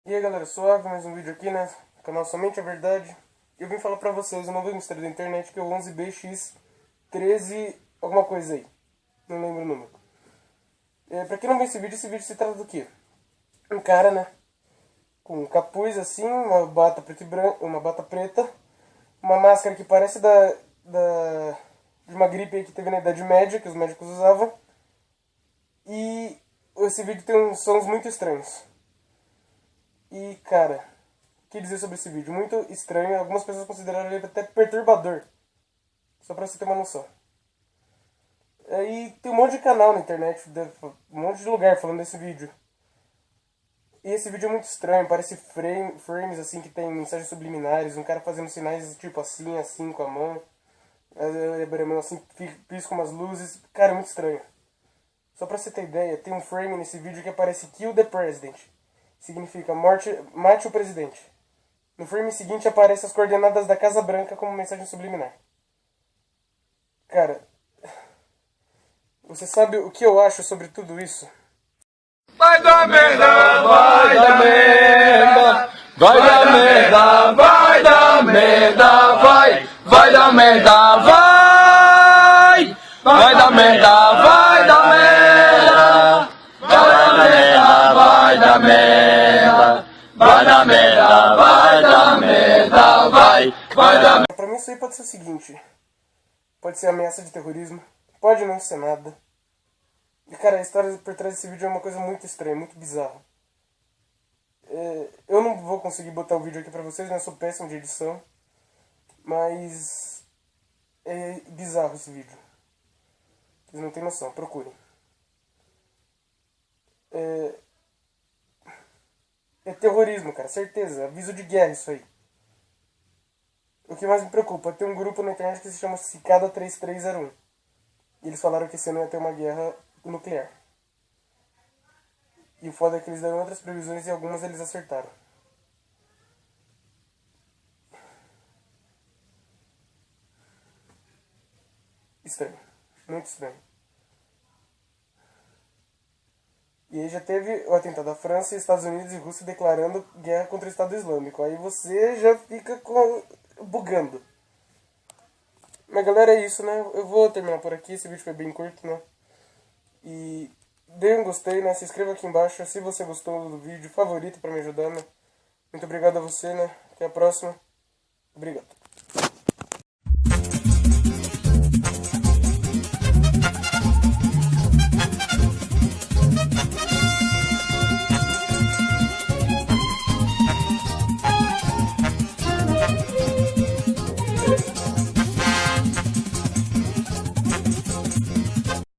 E aí galera, suave, mais um vídeo aqui, né? Canal Somente a Verdade. Eu vim falar pra vocês um novo mistério da internet, que é o 11BX13 alguma coisa aí. Não lembro o número. Pra quem não viu esse vídeo se trata do quê? Um cara, né? Com um capuz assim, uma bata preta e branca, uma bata preta, uma máscara que parece de uma gripe aí que teve na Idade Média, que os médicos usavam. E esse vídeo tem uns sons muito estranhos. E, cara, o que dizer sobre esse vídeo? Muito estranho, algumas pessoas consideraram ele até perturbador. Só pra você ter uma noção. E tem um monte de canal na internet, um monte de lugar falando desse vídeo. E esse vídeo é muito estranho, parece frames assim que tem mensagens subliminares, um cara fazendo sinais tipo assim com a mão. Assim, pisca umas luzes. Cara, é muito estranho. Só pra você ter ideia, tem um frame nesse vídeo que aparece Kill the President. Significa mate o presidente. No frame seguinte aparecem as coordenadas da Casa Branca como mensagem subliminar. Cara, você sabe o que eu acho sobre tudo isso? Vai dar merda, vai dar merda, vai dar merda, vai dar merda, vai dar merda, vai dar merda, vai dar merda, vai dar merda, vai dar merda, vai dar merda, vai dar merda. Pra mim isso aí pode ser o seguinte: pode ser ameaça de terrorismo, pode não ser nada. E cara, a história por trás desse vídeo é uma coisa muito estranha, muito bizarra. Eu não vou conseguir botar o vídeo aqui pra vocês, né? Eu sou péssimo de edição. Mas é bizarro esse vídeo. Vocês não têm noção, procurem. É terrorismo, cara, certeza. Aviso de guerra isso aí. O que mais me preocupa, tem um grupo na internet que se chama Cicada 3301. E eles falaram que esse ano ia ter uma guerra nuclear. E o foda é que eles deram outras previsões e algumas eles acertaram. Estranho. Muito estranho. E aí já teve o atentado da França, Estados Unidos e Rússia declarando guerra contra o Estado Islâmico. Aí você já fica bugando. Mas galera, é isso, né? Eu vou terminar por aqui. Esse vídeo foi bem curto, né? E dê um gostei, né? Se inscreva aqui embaixo se você gostou do vídeo, favorito pra me ajudar, né? Muito obrigado a você, né? Até a próxima. Obrigado.